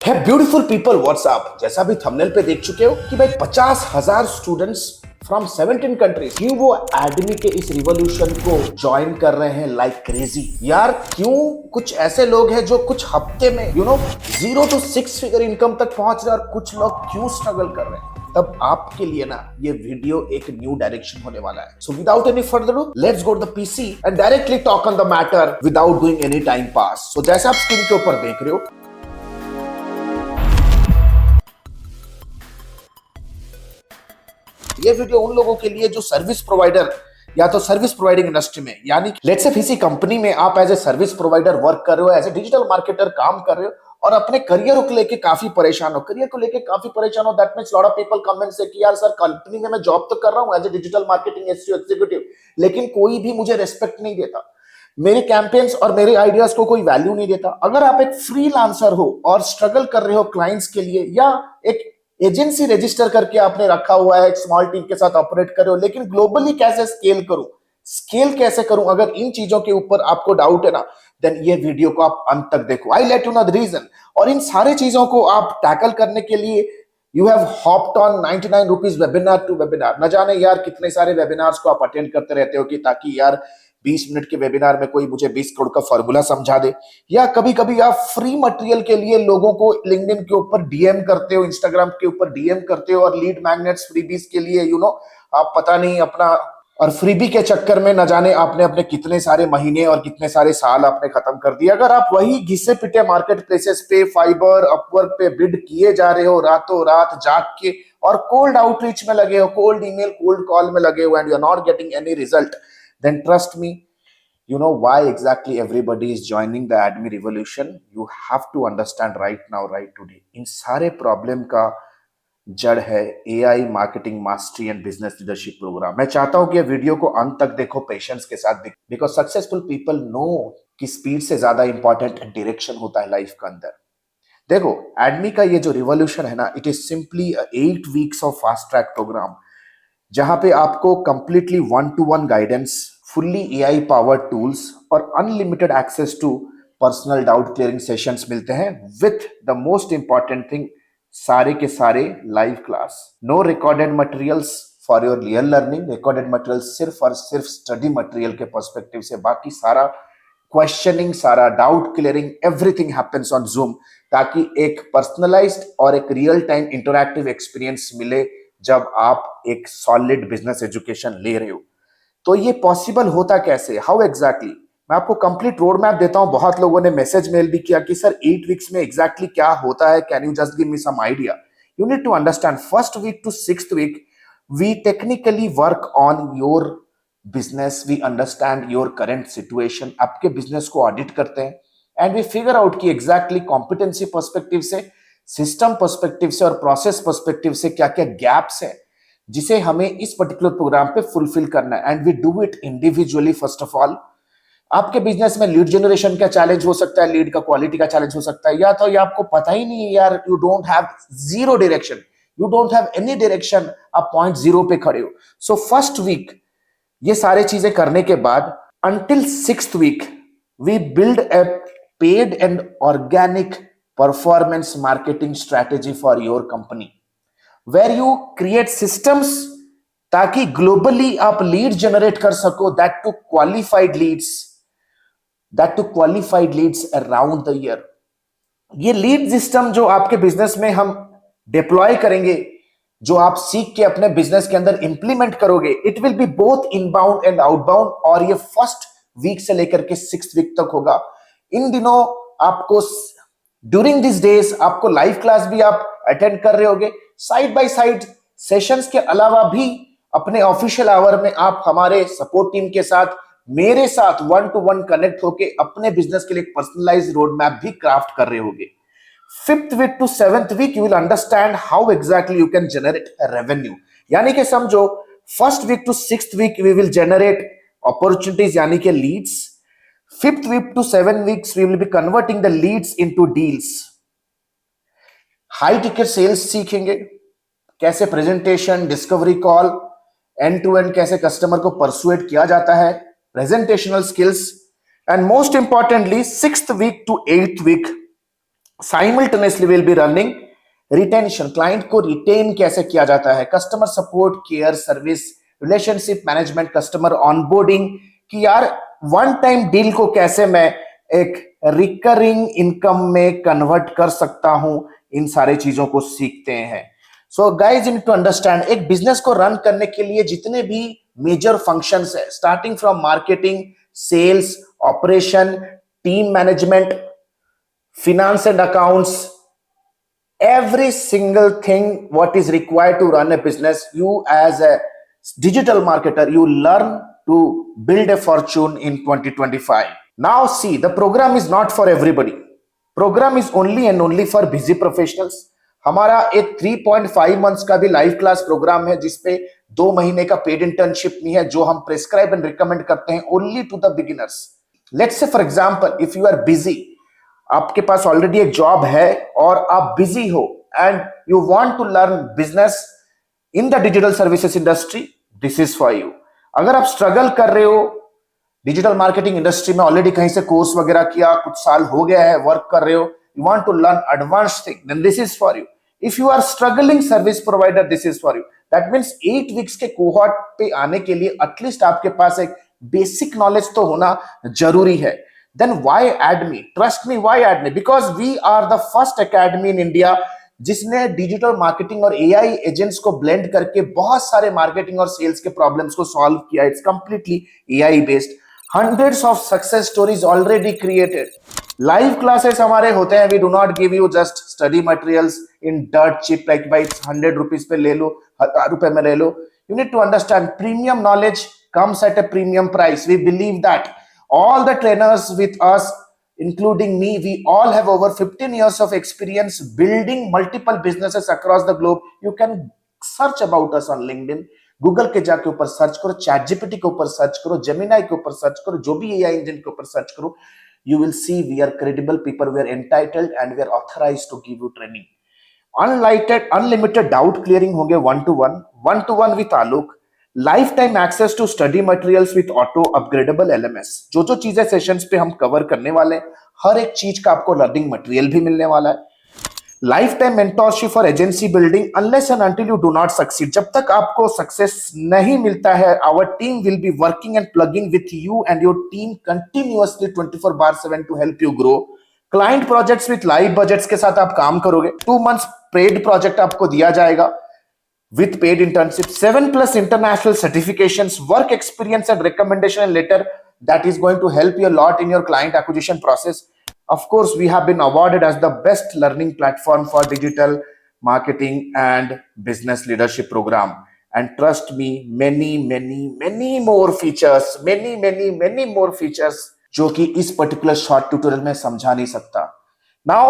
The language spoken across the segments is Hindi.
है ब्यूटीफुल पीपल व्हाट्सएप। जैसा भी थंबनेल पे देख चुके हो कि भाई 50,000 स्टूडेंट्स फ्रॉम 17 कंट्रीज क्यों वो एडमी के इस रिवॉल्यूशन को ज्वाइन कर रहे हैं लाइक क्रेजी। यार क्यों कुछ ऐसे लोग हैं जो कुछ हफ्ते में 0 to 6 फिगर इनकम तक पहुंच रहे हैं और कुछ लोग क्यों स्ट्रगल कर रहे हैं। तब आपके लिए ना ये वीडियो एक न्यू डायरेक्शन होने वाला है। So without any further ado let's go to the PC and directly talk on the matter without doing any time pass. So जैसे आप स्क्रीन के ऊपर देख रहे हो, ये वीडियो उन लोगों के लिए जो सर्विस प्रोवाइडर या तो सर्विस प्रोवाइडिंग इंडस्ट्री में, यानी लेट्स से किसी कंपनी में आप as a service provider work कर रहे हो, एज ए डिजिटल मार्केटर काम कर रहे हो और अपने करियर को लेके काफी परेशान हो। That means lot of people come and से कि यार सर कंपनी में मैं जॉब तो कर रहा हूं as a digital marketing SEO executive, लेकिन कोई भी मुझे रेस्पेक्ट नहीं देता, मेरे कैंपेन्स और मेरे आइडियाज को कोई वैल्यू नहीं देता। अगर आप एक फ्रीलांसर हो और स्ट्रगल कर रहे हो क्लाइंट्स के लिए, या एक एजेंसी रजिस्टर करके आपने रखा हुआ है, एक स्मॉल टीम के साथ ऑपरेट कर रहे हो, लेकिन ग्लोबली कैसे स्केल कैसे करूं, अगर इन चीजों के ऊपर आपको डाउट है ना, देन ये वीडियो को आप अंत तक देखो। I let you know the reason. और इन सारे चीजों को आप टैकल करने के लिए you have hopped on 99 rupees webinar to webinar. न जाने यार कितने सारे वेबिनार्स को आप अटेंड करते रहते हो कि ताकि यार 20 मिनट के वेबिनार में कोई मुझे 20 करोड़ का फॉर्मूला समझा दे, या कभी कभी आप फ्री मटेरियल के लिए लोगों को लिंक्डइन के ऊपर डीएम करते हो, इंस्टाग्राम के ऊपर डीएम करते हो और लीड मैग्नेट्स फ्रीबीज के लिए आप पता नहीं अपना, और फ्रीबी के चक्कर में न जाने आपने अपने कितने सारे महीने और कितने सारे साल आपने खत्म कर दिए। अगर आप वही घिसे पिटे मार्केट प्लेसेस पे, फाइबर, अपवर्क पे बिड किए जा रहे हो रातों रात जाग के, और कोल्ड आउटरीच में लगे हो, कोल्ड ईमेल, कोल्ड कॉल में लगे हो, and you are not getting any result, then trust me, you know why exactly everybody is joining the ADME revolution. You have to understand right now, right today. इन सारे प्रॉब्लम का जड़ है AI marketing mastery and business leadership programme. मैं चाहता हूं कि ये वीडियो को अंत तक देखो पेशेंस के साथ, बिकॉज सक्सेसफुल पीपल नो कि स्पीड से ज्यादा इंपॉर्टेंट डायरेक्शन होता है लाइफ के अंदर। देखो एडमी का ये जो रिवॉल्यूशन है ना, it is simply 8 weeks of fast track programme, जहां पे आपको completely 1-to-1 guidance, fully AI powered tools और unlimited access to personal doubt clearing sessions मिलते हैं, with the most important thing, सारे के सारे live class. No recorded materials for your real learning. Recorded material सिर्फ और सिर्फ स्टडी मटेरियल के पर्सपेक्टिव से, बाकी सारा क्वेश्चनिंग, सारा doubt clearing, everything happens on zoom, ताकि एक पर्सनलाइज्ड और एक रियल टाइम इंटरैक्टिव एक्सपीरियंस मिले जब आप एक सॉलिड बिजनेस एजुकेशन ले रहे हो। तो ये पॉसिबल होता कैसे, हाउ एग्जैक्टली, मैं आपको कंप्लीट रोड मैप देता हूं। बहुत लोगों ने मैसेज मेल भी किया कि सर 8 वीक्स में एग्जैक्टली क्या होता है, can you just give me some idea. You need to understand, first week to 6th week we technically work on your business, we understand your current situation, आपके बिजनेस को ऑडिट करते हैं, एंड वी फिगर आउट कि एग्जैक्टली कॉम्पिटेंसी पर्सपेक्टिव से, सिस्टम पर्सपेक्टिव से और प्रोसेस पर्सपेक्टिव से क्या क्या गैप्स है जिसे हमें इस पर्टिकुलर प्रोग्राम पे फुलफिल करना है, and we do it individually. First of all, आपके बिजनेस में लीड जनरेशन का चैलेंज हो सकता है, लीड का क्वालिटी का चैलेंज हो सकता है, या तो ये आपको पता ही नहीं है यार, you don't have zero direction, you don't have any direction, आप पॉइंट जीरो पे खड़े हो। सो फर्स्ट वीक ये सारे चीजें करने के बाद until 6th week we build a paid and organic performance marketing strategy for your company, where you create systems ताकि ग्लोबली आप लीड जनरेट कर सको, that to qualified leads around the year। ये लीड सिस्टम जो आपके बिजनेस में हम डिप्लॉय करेंगे, जो आप सीख के अपने बिजनेस के अंदर इंप्लीमेंट करोगे, it will be both inbound and outbound, और ये फर्स्ट वीक से लेकर के 6th वीक तक होगा। इन दिनों आपको ड्यूरिंग दिस डेज आपको लाइव क्लास भी आप अटेंड कर रहे होगे, साइड बाय साइड सेशंस के अलावा भी अपने ऑफिशियल आवर में आप हमारे सपोर्ट टीम के साथ, मेरे साथ 1-to-1 कनेक्ट होके अपने बिजनेस के लिए एक पर्सनलाइज्ड रोड मैप भी क्राफ्ट कर रहे होगे। 5th week to 7th week you will understand how exactly you can generate revenue, यानी कि समझो first week to 6th week we will generate opportunities, यानी कि leads. 5th week to 7 weeks we will be converting the leads into deals। High ticket sales सीखेंगे, कैसे presentation, discovery call, end to end कैसे कस्टमर को परसुएट किया जाता है, presentational skills, and most importantly 6th week to 8th week simultaneously will be running retention, client को रिटेन कैसे किया जाता है, customer support, care, service, relationship management, customer onboarding, कि यार वन टाइम डील को कैसे मैं एक रिकरिंग इनकम में कन्वर्ट कर सकता हूं, इन सारे चीजों को सीखते हैं। So guys you need to understand, एक बिजनेस को रन करने के लिए जितने भी मेजर फंक्शंस है, starting from marketing, sales, operation, team management, finance and accounts, every single thing what is required to run a business, you as a digital marketer, you learn to build a fortune in 2025. Now see, the program is not for everybody. Program is only and only for busy professionals. हमारा एक 3.5 months का भी लाइव क्लास प्रोग्राम है, जिसपे 2 महीने का पेड इंटर्नशिप भी है, जो हम प्रेस्क्राइब एंड रिकमेंड करते हैं only to the beginners. Let's say for example, if you are busy, आपके पास ऑलरेडी एक जॉब है और आप बिजी हो and you want to learn business in the digital services industry, this is for you. अगर आप स्ट्रगल कर रहे हो डिजिटल मार्केटिंग इंडस्ट्री में, ऑलरेडी कहीं से कोर्स वगैरह किया, कुछ साल हो गया है, वर्क कर रहे हो, you want to learn advance thing, then this is for you. If you are struggling service provider, this is for you. That means 8 weeks के कोहॉर्ट पे आने के लिए एटलीस्ट आपके पास एक बेसिक नॉलेज तो होना जरूरी है। Then why add me? Trust me, why add me? Because we are the first academy in India जिसने डिजिटल मार्केटिंग और एआई एजेंट्स को ब्लेंड करके बहुत सारे मार्केटिंग और सेल्स के प्रॉब्लम्स को सॉल्व किया। It's completely AI based. Hundreds of success stories already created. Live classes हमारे होते हैं, we do not give you just study materials in dirt cheap like भाई 100 रुपीज पे ले लो, 1000 रुपए में ले लो। You need to understand, premium knowledge comes at a premium price. We believe that all the trainers with us, including me, we all have over 15 years of experience building multiple businesses across the globe. You can search about us on LinkedIn, Google के जाके ऊपर सर्च करो, ChatGPT के ऊपर सर्च करो, Gemini के ऊपर सर्च करो, जो भी AI इंजन के ऊपर सर्च करो, you will see we are credible people, we are entitled and we are authorized to give you training. Unlimited doubt clearing होंगे one to one with Alok, life time access to study materials with auto upgradeable LMS. जो जो चीजें सेशंस पे हम कवर करने वाले हैं, हर एक चीज का आपको लर्निंग मटेरियल भी मिलने वाला है। Life time mentorship for agency building, unless and until you do not succeed, जब तक आपको सक्सेस नहीं मिलता है, our team will be working and plugging with you and your team continuously 24/7 to help you grow. Client projects with live budgets के साथ आप काम करोगे। 2 months पेड प्रोजेक्ट आपको दिया जाएगा with paid internship, 7+ international certifications, work experience and recommendation letter that is going to help you a lot in your client acquisition process. Of course, we have been awarded as the best learning platform for digital marketing and business leadership program. And trust me, many more features, many more features जो कि इस particular short tutorial में समझा नहीं सकता। Now,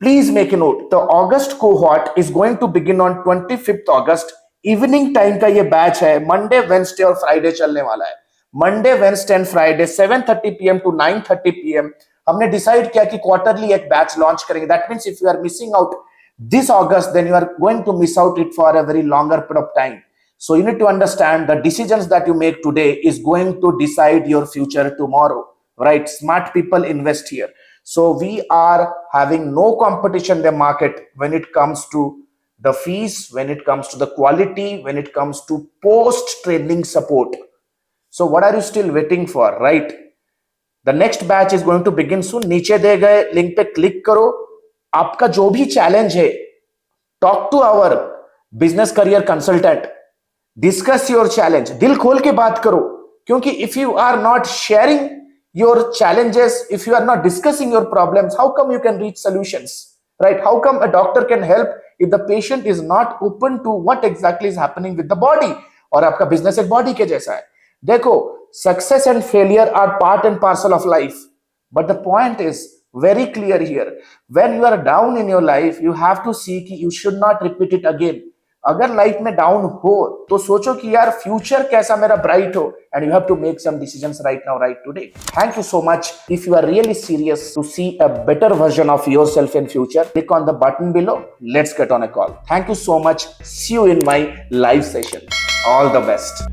please make a note, the August cohort is going to begin on 25th August. Evening time का ये बैच है, मंडे, वेंसडे और फ्राइडे चलने वाला है। Monday, Wednesday and Friday 7:30 PM to 9:30 PM हमने डिसाइड किया कि क्वार्टरली एक बैच लॉन्च करेंगे। That means if you are missing out this August, then you are going to miss out it for a very longer period of time. So you need to understand the decisions that you make today is going to decide your future tomorrow, right? Smart people invest here. So we are having no competition in the market when it comes to the fees, when it comes to the quality, when it comes to post-training support. So what are you still waiting for, right? The next batch is going to begin soon. नीचे दे गए लिंक पे क्लिक करो। आपका जो भी चैलेंज है, talk to our business career consultant, discuss your challenge, दिल खोल के बात करो। क्योंकि if you are not sharing your challenges, if you are not discussing your problems, how come you can reach solutions, right? How come a doctor can help if the patient is not open to what exactly is happening with the body? और आपका बिजनेस एक बॉडी के जैसा है। देखो, success and failure are part and parcel of life, but the point is very clear here. When you are down in your life, you have to see कि you should not repeat it again. अगर लाइफ में डाउन हो तो सोचो कि यार फ्यूचर कैसा मेरा ब्राइट हो, and you have to make some decisions right now, right today. Thank you so much. If you are really serious to see a better version of yourself in future, click on the button below. Let's get on a call. Thank you so much. See you in my live session. All the best.